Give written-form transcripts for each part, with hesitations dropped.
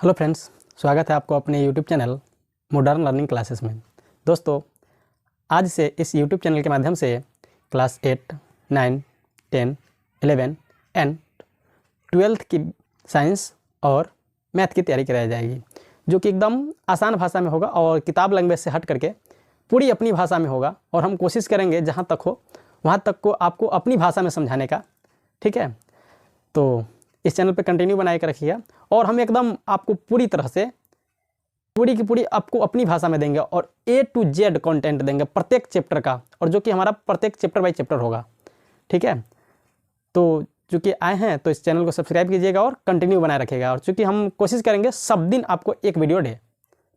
Hello friends, स्वागत है आपको अपने YouTube channel modern learning classes में। दोस्तों, आज से इस यूट्यूब चैनल के माध्यम से क्लास 8, 9, 10, 11 एंड 12th की साइंस और मैथ की तैयारी कराई जाएगी, जो कि एकदम आसान भाषा में होगा और किताब लैंग्वेज से हट करके पूरी अपनी भाषा में होगा। और हम कोशिश करेंगे जहाँ तक हो वहाँ तक को आपको अपनी भाषा में समझाने का। ठीक है, तो इस चैनल पे कंटिन्यू बनाए के रखिएगा और हम एकदम आपको पूरी तरह से पूरी की पूरी आपको अपनी भाषा में देंगे और A to Z कंटेंट देंगे प्रत्येक चैप्टर का, और जो कि हमारा प्रत्येक चैप्टर बाय चैप्टर होगा। ठीक है, तो चूँकि आए हैं तो इस चैनल को सब्सक्राइब कीजिएगा और कंटिन्यू बनाए रखिएगा। और चूँकि हम कोशिश करेंगे सब दिन आपको एक वीडियो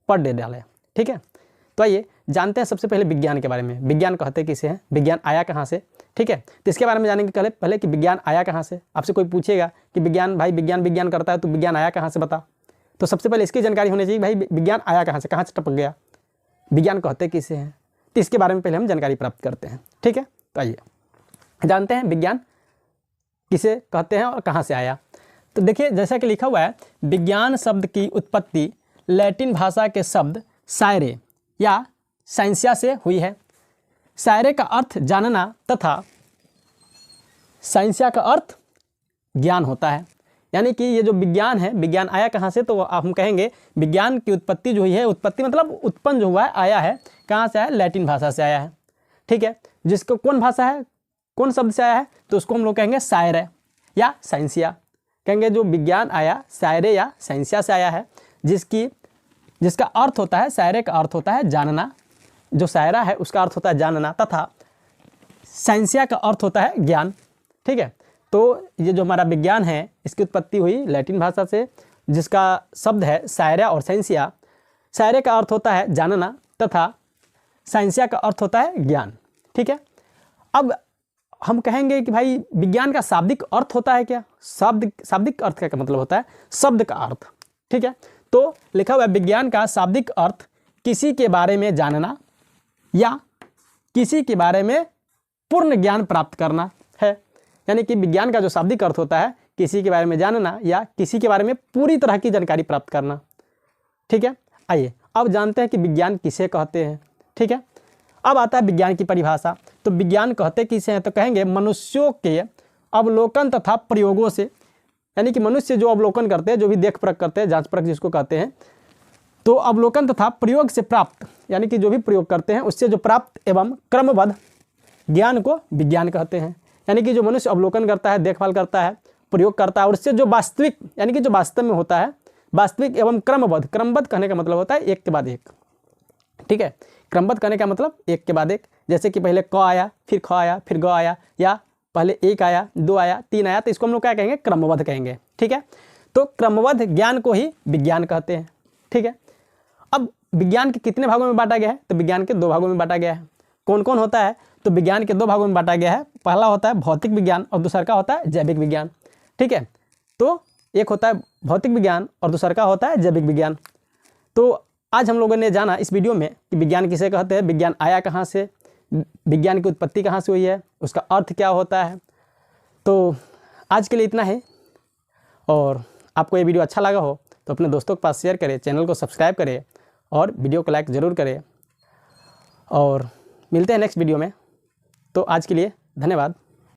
पर डे डालें। ठीक है, तो आइए जानते हैं सबसे पहले विज्ञान के बारे में। विज्ञान कहते किसे हैं, विज्ञान आया कहाँ से। ठीक है, तो इसके बारे में जानेंगे पहले कि विज्ञान आया कहाँ से। आपसे कोई पूछेगा कि विज्ञान भाई विज्ञान करता है तो विज्ञान आया कहाँ से बता, तो सबसे पहले इसकी जानकारी होनी चाहिए। भाई विज्ञान आया कहाँ से टपक गया, विज्ञान कहते किसे हैं, तो इसके बारे में पहले हम जानकारी प्राप्त करते हैं। ठीक है, तो आइए जानते हैं विज्ञान किसे कहते हैं और कहाँ से आया। तो देखिए, जैसा कि लिखा हुआ है, विज्ञान शब्द की उत्पत्ति लैटिन भाषा के शब्द सायरे या साइंसिया से हुई है। सायरे का अर्थ जानना तथा साइंसिया का अर्थ ज्ञान होता है। यानी कि ये जो विज्ञान है, विज्ञान आया कहाँ से, तो हम कहेंगे विज्ञान की उत्पत्ति जो हुई है, उत्पत्ति मतलब उत्पन्न जो हुआ है, आया है कहाँ से आया, लैटिन भाषा से आया है। ठीक है, जिसको कौन भाषा है, कौन शब्द से आया है, तो उसको हम लोग कहेंगे सायरे या साइंसिया। कहेंगे जो विज्ञान आया सायरे या साइंसिया से आया है, जिसका अर्थ होता है, सायरे का अर्थ होता है जानना, जो सायरा है उसका अर्थ होता है जानना, तथा साइंसिया का अर्थ होता है ज्ञान। ठीक है, तो ये जो हमारा विज्ञान है, इसकी उत्पत्ति हुई लैटिन भाषा से, जिसका शब्द है सायरा और साइंसिया। सायरे का अर्थ होता है जानना तथा साइंसिया का अर्थ होता है ज्ञान। ठीक है, अब हम कहेंगे कि भाई विज्ञान का शाब्दिक अर्थ होता है क्या, शाब्दिक अर्थ का मतलब होता है शब्द का अर्थ। ठीक है, तो लिखा हुआ है विज्ञान का शाब्दिक अर्थ किसी के बारे में जानना या किसी के बारे में पूर्ण ज्ञान प्राप्त करना है। यानी कि विज्ञान का जो शाब्दिक अर्थ होता है किसी के बारे में जानना या किसी के बारे में पूरी तरह की जानकारी प्राप्त करना। ठीक है, आइए अब जानते हैं कि विज्ञान किसे कहते हैं। ठीक है, अब आता है विज्ञान की परिभाषा। तो विज्ञान कहते किसे हैं, तो कहेंगे मनुष्यों के अवलोकन तथा प्रयोगों से। यानी कि मनुष्य जो अवलोकन करते हैं, जो भी देख परख करते हैं, जांच परख जिसको कहते हैं, तो अवलोकन तथा प्रयोग से प्राप्त, यानी कि जो भी प्रयोग करते हैं उससे जो प्राप्त एवं क्रमबद्ध ज्ञान को विज्ञान कहते हैं। यानी कि जो मनुष्य अवलोकन करता है, देखभाल करता है, प्रयोग करता है, और उससे जो वास्तविक, यानी कि जो वास्तव में होता है, वास्तविक एवं क्रमबद्ध कहने का मतलब होता है एक के बाद एक। ठीक है, क्रमबद्ध कहने का मतलब एक के बाद एक। जैसे कि पहले क आया, फिर ख आया, फिर ग आया, या पहले 1 आया, 2 आया, 3 आया, तो इसको हम लोग क्या कहेंगे, क्रमबद्ध कहेंगे। ठीक है, तो क्रमबद्ध ज्ञान को ही विज्ञान कहते हैं। ठीक है, अब विज्ञान के कितने भागों में बांटा गया है, तो विज्ञान के 2 भागों में बांटा गया है। कौन कौन होता है, तो विज्ञान के 2 भागों में बांटा गया है। पहला होता है भौतिक विज्ञान और दूसरा का होता है जैविक विज्ञान। ठीक है, तो एक होता है भौतिक विज्ञान और दूसरा का होता है जैविक विज्ञान। तो आज हम लोगों ने जाना इस वीडियो में कि विज्ञान किसे कहते हैं, विज्ञान आया कहाँ से, विज्ञान की उत्पत्ति कहाँ से हुई है, उसका अर्थ क्या होता है। तो आज के लिए इतना है, और आपको ये वीडियो अच्छा लगा हो तो अपने दोस्तों के पास शेयर करें, चैनल को सब्सक्राइब करें और वीडियो को लाइक ज़रूर करें। और मिलते हैं नेक्स्ट वीडियो में। तो आज के लिए धन्यवाद।